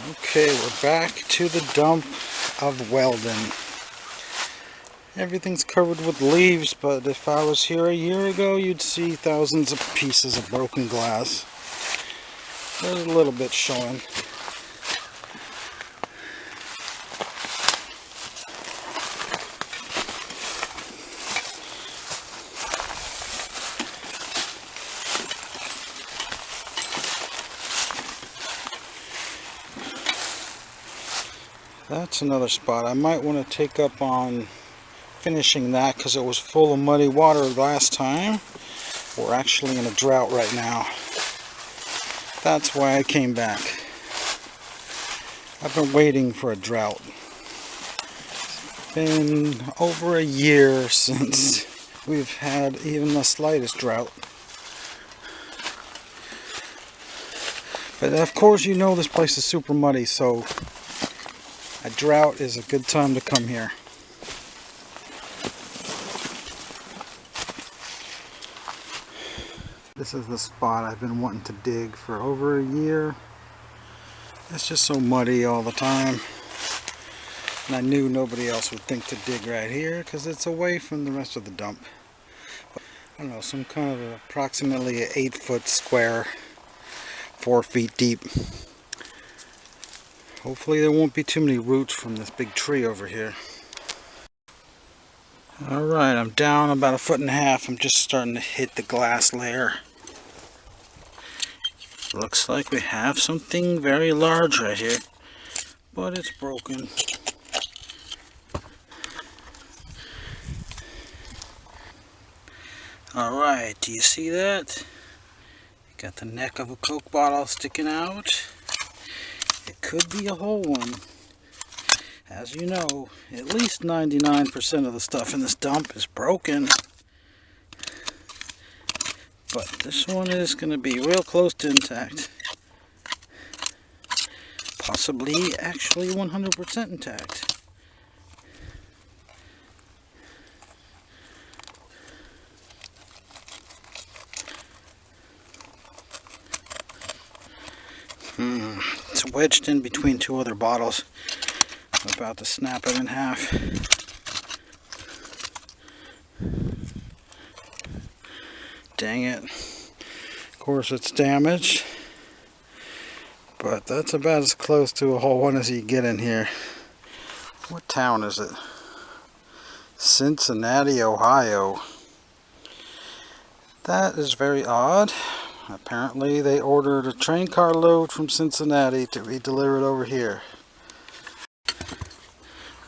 Okay, we're back to the dump of Weldon. Everything's covered with leaves, but if I was here a year ago, you'd see thousands of pieces of broken glass. There's a little bit showing. That's another spot. I might want to take up on finishing that because it was full of muddy water last time. We're actually in a drought right now. That's why I came back. I've been waiting for a drought. It's been over a year since we've had even the slightest drought. But of course you know this place is super muddy, so a drought is a good time to come here. This is the spot I've been wanting to dig for over a year. It's just so muddy all the time. And I knew nobody else would think to dig right here because it's away from the rest of the dump. But, I don't know, some kind of approximately an 8-foot square, 4 feet deep. Hopefully there won't be too many roots from this big tree over here. Alright, I'm down about 1.5 feet. I'm just starting to hit the glass layer. Looks like we have something very large right here, but it's broken. Alright, do you see that? Got the neck of a Coke bottle sticking out. It could be a whole one. As you know, at least 99% of the stuff in this dump is broken. But this one is going to be real close to intact. Possibly actually 100% intact. It's wedged in between 2 other bottles. I'm about to snap it in half. Dang it. Of course it's damaged. But that's about as close to a whole one as you get in here. What town is it? Cincinnati, Ohio. That is very odd. Apparently they ordered a train car load from Cincinnati to be delivered over here.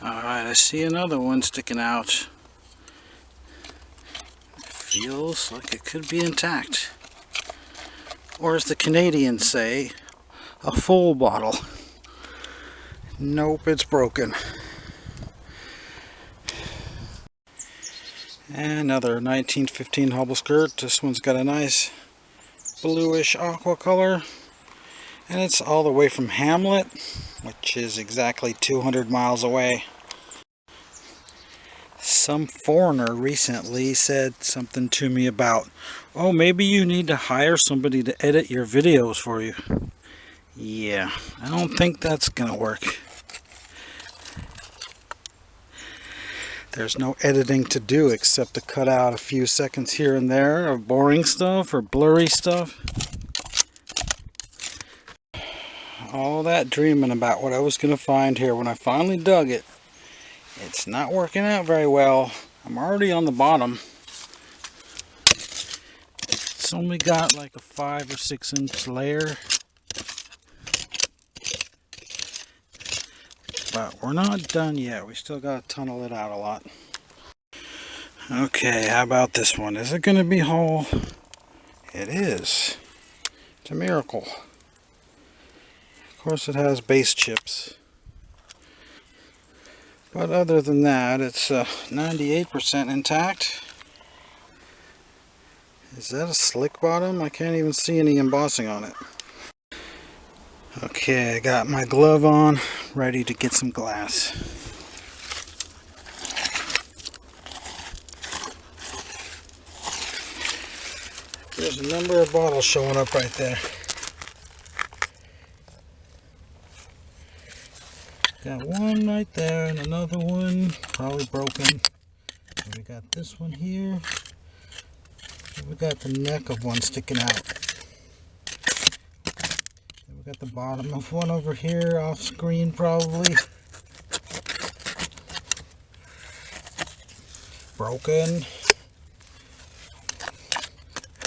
Alright, I see another one sticking out. Feels like it could be intact. Or as the Canadians say, a full bottle. Nope, it's broken. Another 1915 Hubble skirt. This one's got a nice bluish aqua color, and it's all the way from Hamlet, which is exactly 200 miles away. Some foreigner recently said something to me about, oh, maybe you need to hire somebody to edit your videos for you. Yeah, I don't think that's gonna work. There's no editing to do except to cut out a few seconds here and there of boring stuff or blurry stuff. All that dreaming about what I was going to find here when I finally dug it, it's not working out very well. I'm already on the bottom. It's only got like a 5 or 6 inch layer. But we're not done yet. We still got to tunnel it out a lot. Okay, how about this one? Is it going to be whole? It is. It's a miracle. Of course it has base chips. But other than that, it's 98% intact. Is that a slick bottom? I can't even see any embossing on it. Okay, I got my glove on, ready to get some glass. There's a number of bottles showing up right there. Got one right there and another one probably broken. And we got this one here. And we got the neck of one sticking out. And we got the bottom of one over here off screen probably. Broken.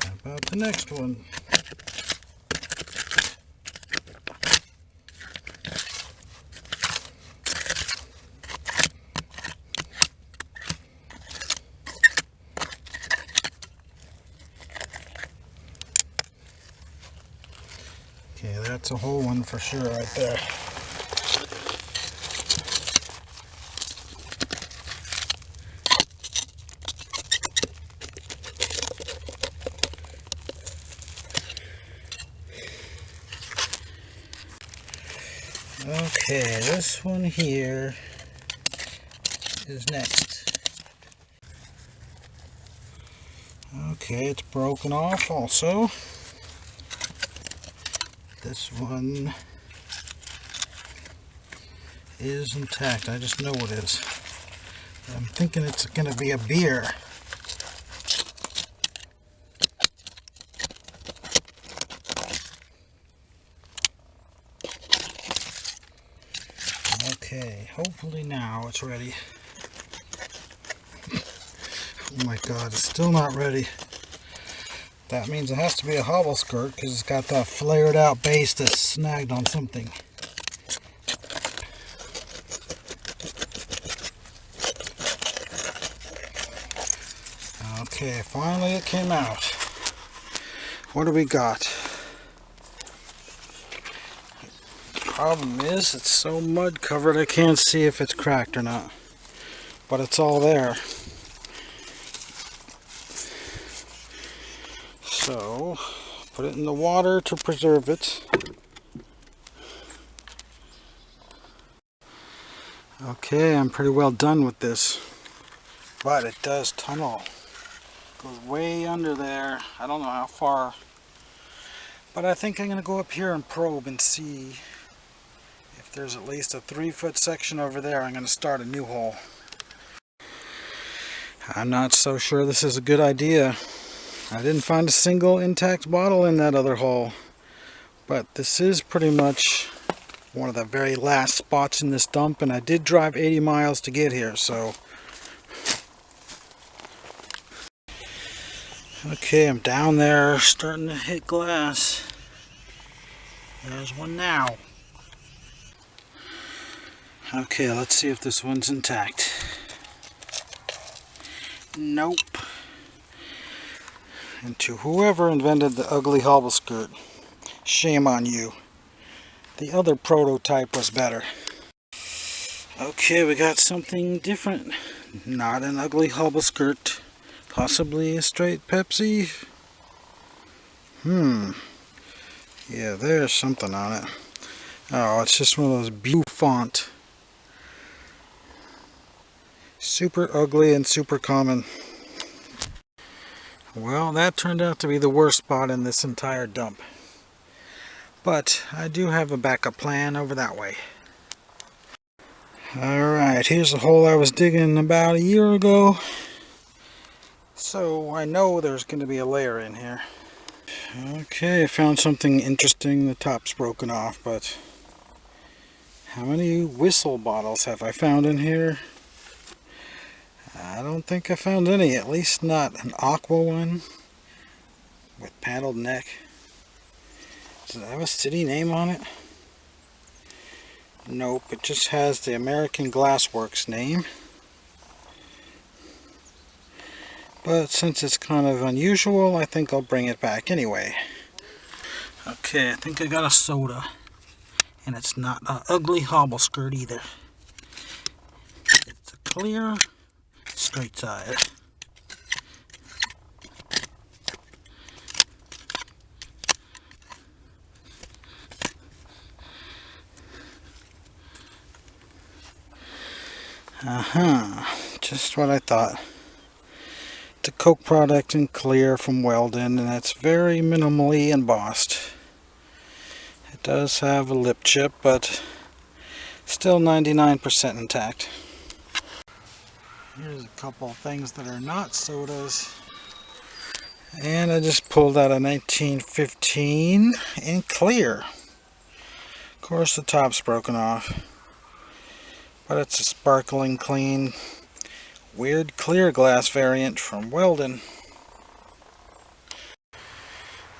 How about the next one? Okay, that's a whole one for sure right there. Okay, this one here is next. Okay, it's broken off also. This one is intact. I just know it is. I'm thinking it's going to be a beer. Okay, hopefully now it's ready. Oh my god, it's still not ready. That means it has to be a hobble skirt because it's got that flared out base that's snagged on something. Okay, finally it came out. What do we got? Problem is, it's so mud covered I can't see if it's cracked or not. But it's all there. So, put it in the water to preserve it. Okay, I'm pretty well done with this. But it does tunnel. Goes way under there. I don't know how far. But I think I'm going to go up here and probe and see if there's at least a 3-foot section over there. I'm going to start a new hole. I'm not so sure this is a good idea. I didn't find a single intact bottle in that other hole. But this is pretty much one of the very last spots in this dump, and I did drive 80 miles to get here, so. Okay, I'm down there starting to hit glass. There's one now. Okay, let's see if this one's intact. Nope. And to whoever invented the ugly hobble skirt, shame on you. The other prototype was better. Okay, we got something different. Not an ugly hobble skirt. Possibly a straight Pepsi. Yeah, there's something on it. Oh, it's just one of those Bufont. Super ugly and super common. Well, that turned out to be the worst spot in this entire dump. But I do have a backup plan over that way. Alright, here's the hole I was digging about a year ago. So I know there's going to be a layer in here. Okay, I found something interesting. The top's broken off, but how many whistle bottles have I found in here? I don't think I found any, at least not an aqua one with paddled neck. Does it have a city name on it? Nope, it just has the American Glassworks name. But since it's kind of unusual, I think I'll bring it back anyway. Okay, I think I got a soda. And it's not an ugly hobble skirt either. It's a clear, straight side. Just what I thought. It's a Coke product in clear from Weldon, and it's very minimally embossed. It does have a lip chip, but Still 99% intact. Here's a couple of things that are not sodas. And I just pulled out a 1915 in clear. Of course the top's broken off. But it's a sparkling clean, weird clear glass variant from Weldon.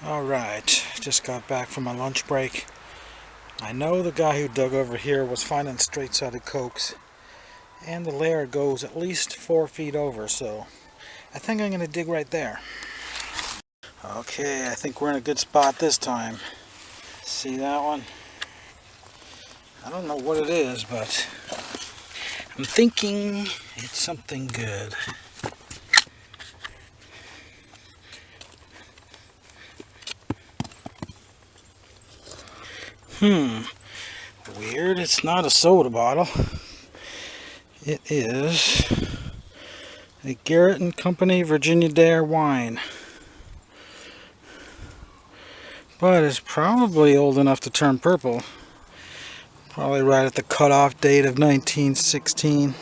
Alright, just got back from my lunch break. I know the guy who dug over here was finding straight-sided cokes, and the layer goes at least 4 feet over, so I think I'm going to dig right there. Okay, I think we're in a good spot this time. See that one? I don't know what it is, but I'm thinking it's something good. Weird, it's not a soda bottle. It is a Garrett & Company Virginia Dare wine. But it's probably old enough to turn purple. Probably right at the cutoff date of 1916.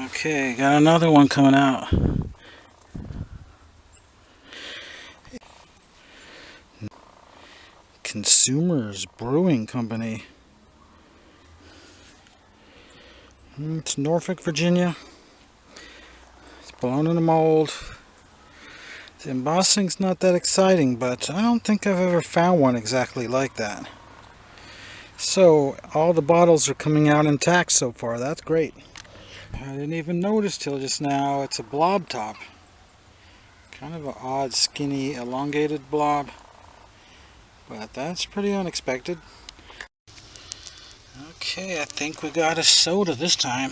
Okay, got another one coming out. Consumers Brewing Company. It's Norfolk, Virginia. It's blown in a mold. The embossing's not that exciting, but I don't think I've ever found one exactly like that. So, all the bottles are coming out intact so far. That's great. I didn't even notice till just now. It's a blob top. Kind of an odd, skinny, elongated blob. But that's pretty unexpected. Okay, I think we got a soda this time.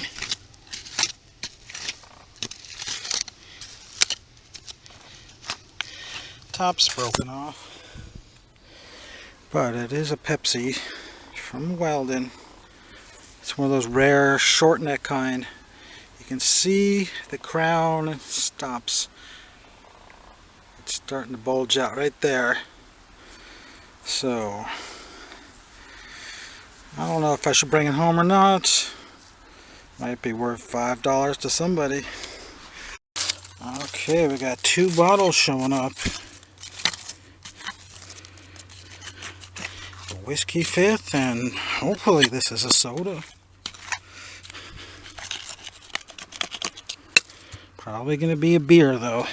Top's broken off. But it is a Pepsi from Weldon. It's one of those rare short neck kind. You can see the crown stops. It's starting to bulge out right there. So, I don't know if I should bring it home or not. Might be worth $5 to somebody. Okay, we got 2 bottles showing up. A Whiskey Fifth, and hopefully this is a soda. Probably gonna be a beer though.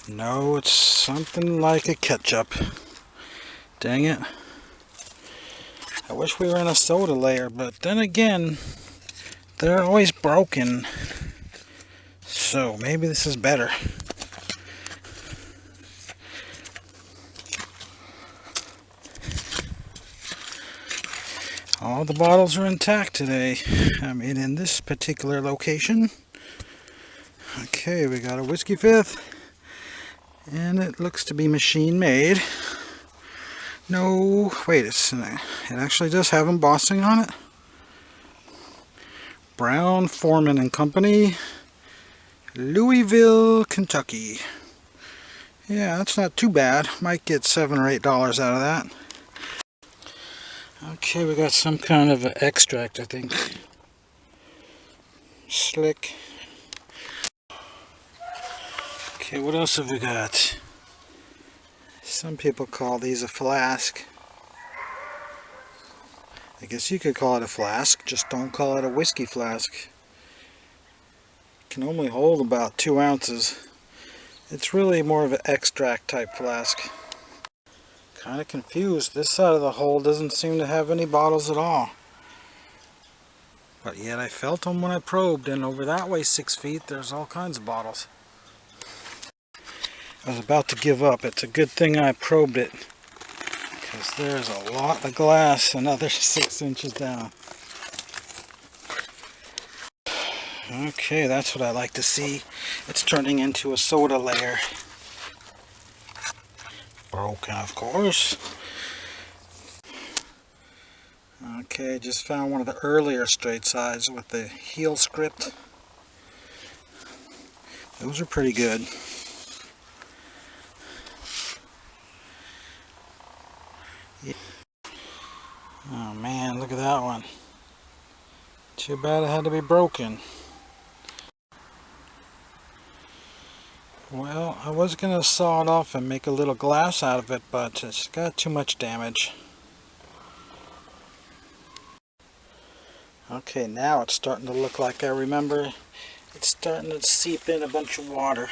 No, it's something like a ketchup. Dang it. I wish we were in a soda layer, but then again, they're always broken. So maybe this is better. All the bottles are intact today. I mean, in this particular location. Okay, we got a Whiskey Fifth. And it looks to be machine made. No, wait, it actually does have embossing on it. Brown Foreman and Company, Louisville, Kentucky. Yeah, that's not too bad. Might get $7 or $8 out of that. Okay, we got some kind of an extract, I think. Slick. Okay, what else have we got? Some people call these a flask. I guess you could call it a flask, just don't call it a whiskey flask. It can only hold about 2 ounces. It's really more of an extract type flask. Kind of confused. This side of the hole doesn't seem to have any bottles at all. But yet I felt them when I probed, and over that way 6 feet there's all kinds of bottles. I was about to give up. It's a good thing I probed it, because there's a lot of glass another 6 inches down. Okay, that's what I like to see. It's turning into a soda layer. Broken, of course. Okay, just found one of the earlier straight sides with the heel script. Those are pretty good. Oh man, look at that one. Too bad it had to be broken. Well, I was gonna saw it off and make a little glass out of it, but it's got too much damage. Okay, now it's starting to look like I remember. It's starting to seep in a bunch of water.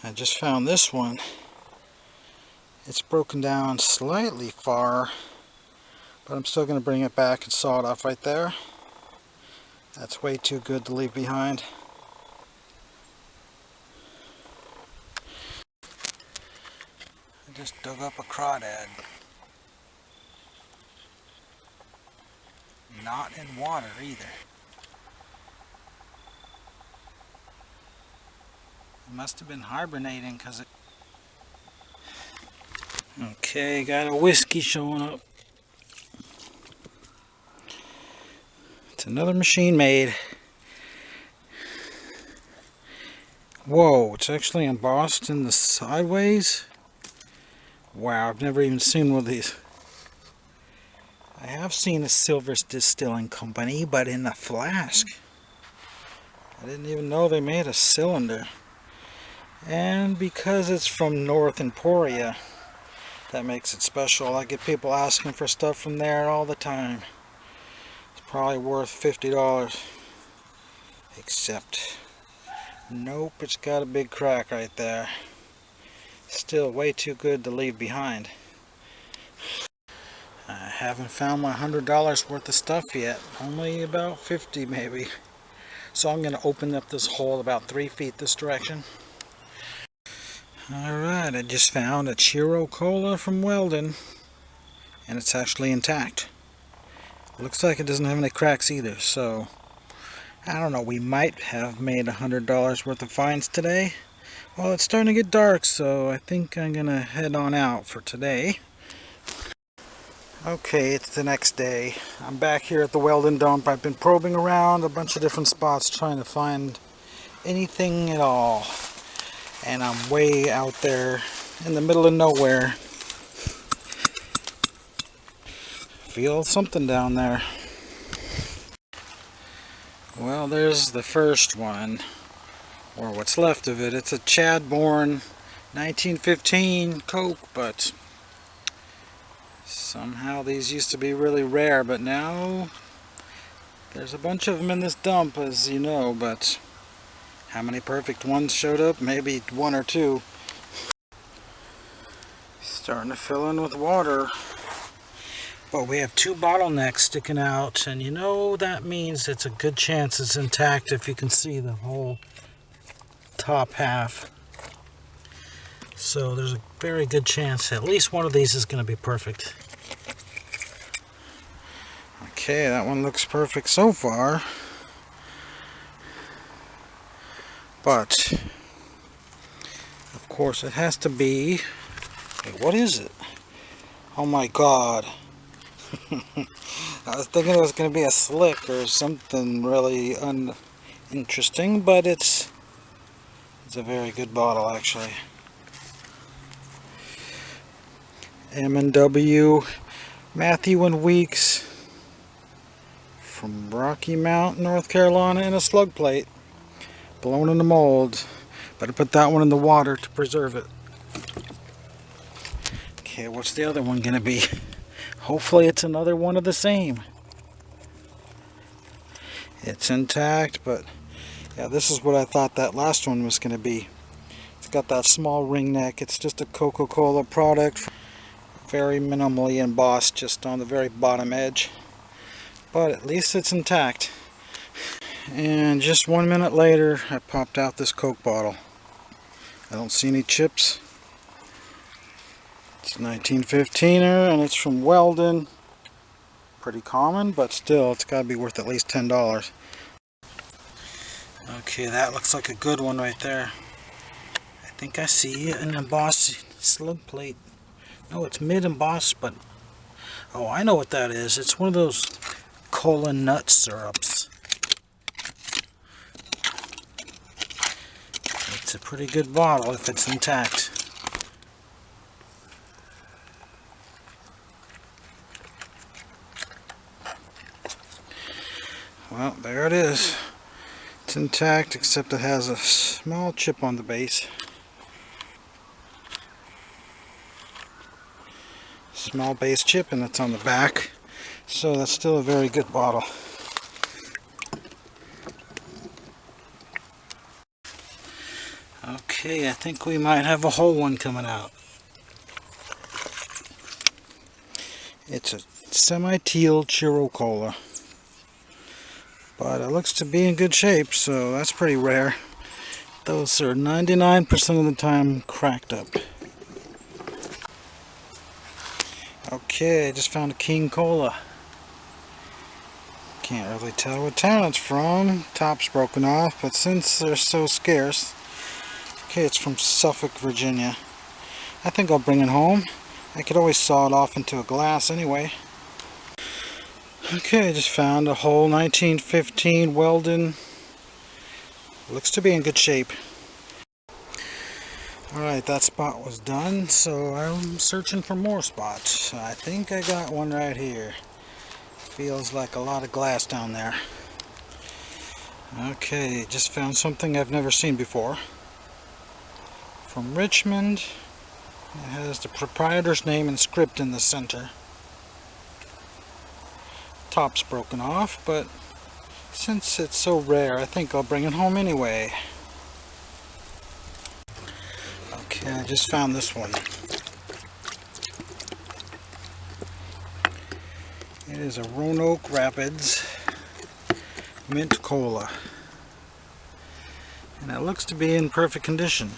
I just found this one. It's broken down slightly far, but I'm still going to bring it back and saw it off right there. That's way too good to leave behind. I just dug up a crawdad. Not in water either. It must have been hibernating because it... Okay, got a whiskey showing up. It's another machine made. Whoa, it's actually embossed in the sideways. Wow, I've never even seen one of these. I have seen a silver distilling company, but in a flask. I didn't even know they made a cylinder. And because it's from North Emporia, that makes it special. I get people asking for stuff from there all the time. It's probably worth $50. Except, nope, it's got a big crack right there. Still way too good to leave behind. I haven't found my $100 worth of stuff yet. Only about 50 maybe. So I'm going to open up this hole about 3 feet this direction. Alright, I just found a Chiro Cola from Weldon, and it's actually intact. Looks like it doesn't have any cracks either, so I don't know, we might have made $100 worth of finds today. Well, it's starting to get dark, so I think I'm gonna head on out for today. Okay, it's the next day. I'm back here at the Weldon Dump. I've been probing around a bunch of different spots trying to find anything at all. And I'm way out there in the middle of nowhere. Feel something down there. Well, there's the first one, or what's left of it. It's a Chadbourne 1915 Coke, but somehow these used to be really rare, but now there's a bunch of them in this dump, as you know, but how many perfect ones showed up? Maybe 1 or 2. Starting to fill in with water. But we have 2 bottlenecks sticking out, and you know that means it's a good chance it's intact if you can see the whole top half. So there's a very good chance at least one of these is going to be perfect. Okay, that one looks perfect so far. But, of course, it has to be... Wait, what is it? Oh my god. I was thinking it was going to be a slick or something really uninteresting, but it's a very good bottle, actually. M&W Matthew and Weeks from Rocky Mount, North Carolina, in a slug plate. Blown in the mold. Better put that one in the water to preserve it. Okay, what's the other one gonna be? Hopefully it's another one of the same. It's intact, but yeah, this is what I thought that last one was gonna be. It's got that small ring neck. It's just a Coca-Cola product. Very minimally embossed just on the very bottom edge. But at least it's intact. And just 1 minute later, I popped out this Coke bottle. I don't see any chips. It's a 1915er, and it's from Weldon. Pretty common, but still, it's got to be worth at least $10. Okay, that looks like a good one right there. I think I see an embossed slug plate. No, it's mid-embossed, but... Oh, I know what that is. It's one of those cola nut syrups. It's a pretty good bottle if it's intact. Well, there it is. It's intact, except it has a small chip on the base. Small base chip, and it's on the back. So that's still a very good bottle. Okay, I think we might have a whole one coming out. It's a semi-teal Chiro Cola. But it looks to be in good shape, so that's pretty rare. Those are 99% of the time cracked up. Okay, I just found a King Cola. Can't really tell what town it's from. Top's broken off, but since they're so scarce... Okay, it's from Suffolk, Virginia. I think I'll bring it home. I could always saw it off into a glass anyway. Okay, I just found a whole 1915 Weldon. Looks to be in good shape. Alright, that spot was done, so I'm searching for more spots. I think I got one right here. Feels like a lot of glass down there. Okay, just found something I've never seen before. From Richmond. It has the proprietor's name and script in the center. Top's broken off, but since it's so rare, I think I'll bring it home anyway. Okay, I just found this one. It is a Roanoke Rapids Mint Cola. And it looks to be in perfect condition.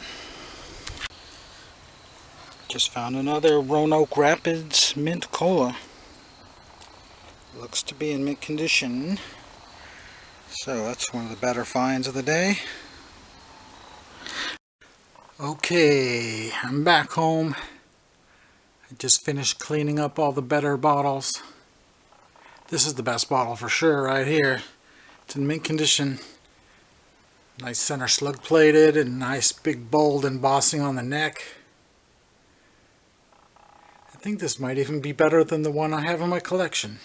Just found another Roanoke Rapids Mint Cola. Looks to be in mint condition. So that's one of the better finds of the day. Okay, I'm back home. I just finished cleaning up all the better bottles. This is the best bottle for sure right here. It's in mint condition. Nice center slug plated and nice big bold embossing on the neck. I think this might even be better than the one I have in my collection.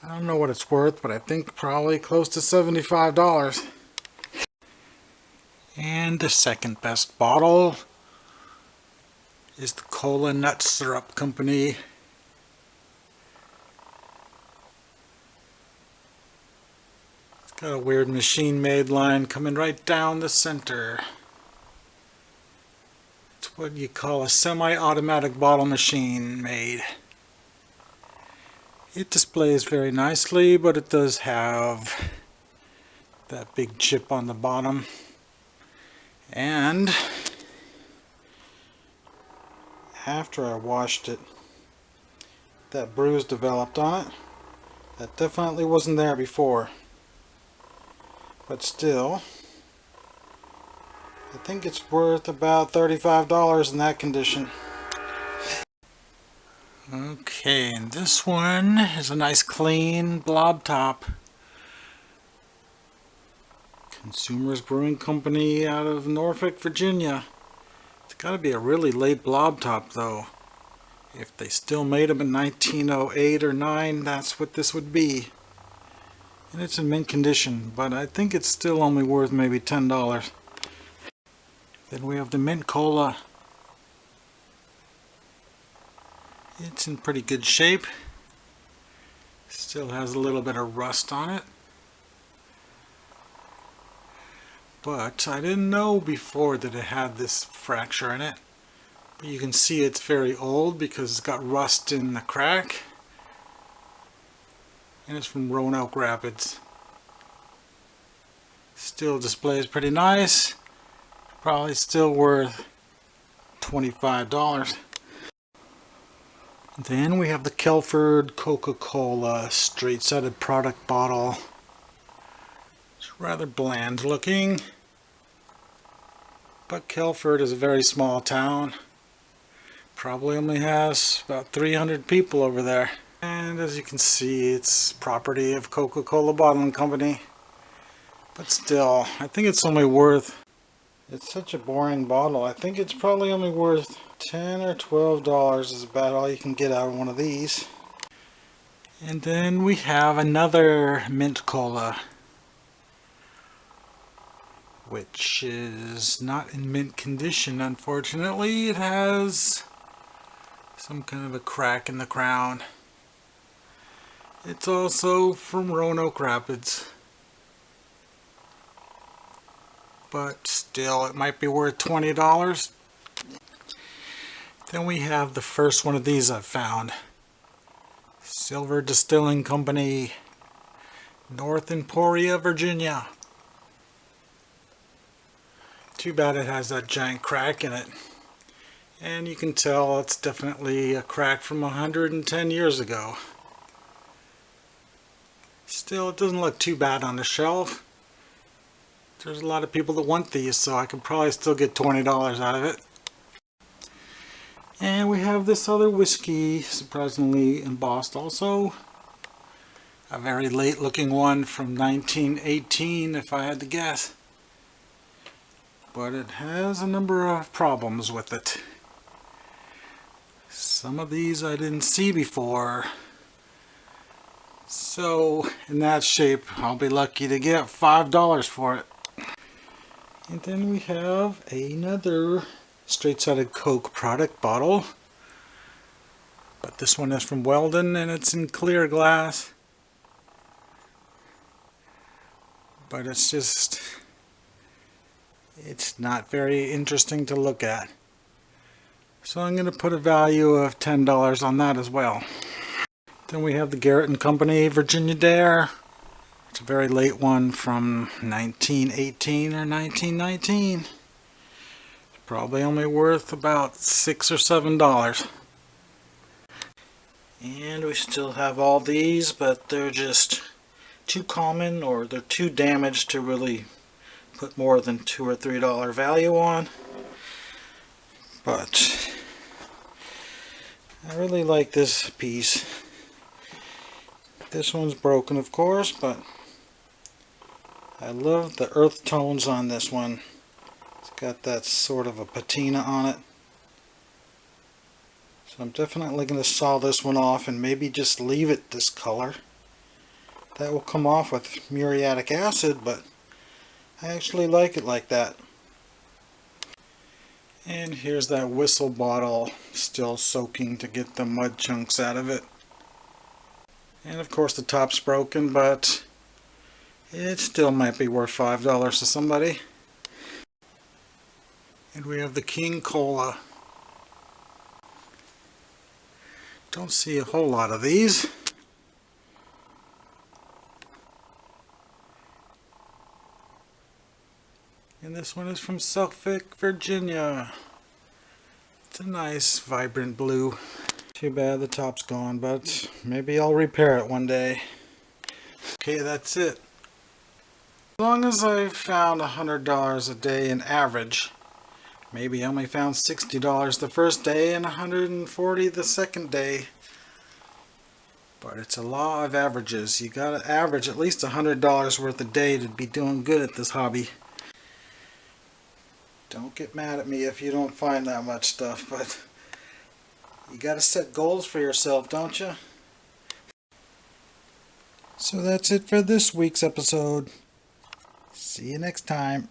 I don't know what it's worth, but I think probably close to $75. And the second best bottle is the Cola Nut Syrup Company. It's got a weird machine-made line coming right down the center. It's what you call a semi-automatic bottle machine made. It displays very nicely, but it does have that big chip on the bottom. And after I washed it, that bruise developed on it. That definitely wasn't there before. But still, I think it's worth about $35 in that condition. Okay, and this one is a nice clean blob top. Consumers Brewing Company out of Norfolk, Virginia. It's got to be a really late blob top though. If they still made them in 1908 or 9, that's what this would be. And it's in mint condition, but I think it's still only worth maybe $10. Then we have the Mint Cola. It's in pretty good shape. Still has a little bit of rust on it. But I didn't know before that it had this fracture in it. But you can see it's very old because it's got rust in the crack. And it's from Roanoke Rapids. Still displays pretty nice. Probably still worth $25. Then we have the Kelford Coca-Cola straight-sided product bottle. It's rather bland looking. But Kelford is a very small town. Probably only has about 300 people over there. And as you can see, it's property of Coca-Cola Bottling Company. But still, I think it's only worth... It's such a boring bottle. I think it's probably only worth $10 or $12 is about all you can get out of one of these. And then we have another mint cola, which is not in mint condition, unfortunately. It has some kind of a crack in the crown. It's also from Roanoke Rapids, but still it might be worth $20. Then we have the first one of these I've found. Silver Distilling Company, North Emporia, Virginia. Too bad it has that giant crack in it. And you can tell it's definitely a crack from 110 years ago. Still, it doesn't look too bad on the shelf. There's a lot of people that want these, so I could probably still get $20 out of it. And we have this other whiskey, surprisingly embossed also. A very late looking one from 1918, if I had to guess. But it has a number of problems with it. Some of these I didn't see before. So, in that shape, I'll be lucky to get $5 for it. And then we have another straight-sided Coke product bottle. But this one is from Weldon and it's in clear glass. But it's not very interesting to look at. So I'm going to put a value of $10 on that as well. Then we have the Garrett & Company Virginia Dare. It's a very late one from 1918 or 1919. It's probably only worth about $6 or $7. And we still have all these, but they're just too common or they're too damaged to really put more than $2 or $3 value on. But I really like this piece. This one's broken, of course, but I love the earth tones on this one. It's got that sort of a patina on it. So I'm definitely going to saw this one off and maybe just leave it this color. That will come off with muriatic acid, but I actually like it like that. And here's that whistle bottle still soaking to get the mud chunks out of it. And of course the top's broken, but it still might be worth $5 to somebody. And we have the King Cola. Don't see a whole lot of these. And this one is from Suffolk, Virginia. It's a nice vibrant blue. Too bad the top's gone, but maybe I'll repair it one day. Okay, that's it. As long as I've found $100 a day in average, maybe I only found $60 the first day and $140 the second day. But it's a law of averages. You gotta average at least $100 worth a day to be doing good at this hobby. Don't get mad at me if you don't find that much stuff, but you gotta set goals for yourself, don't you? So that's it for this week's episode. See you next time.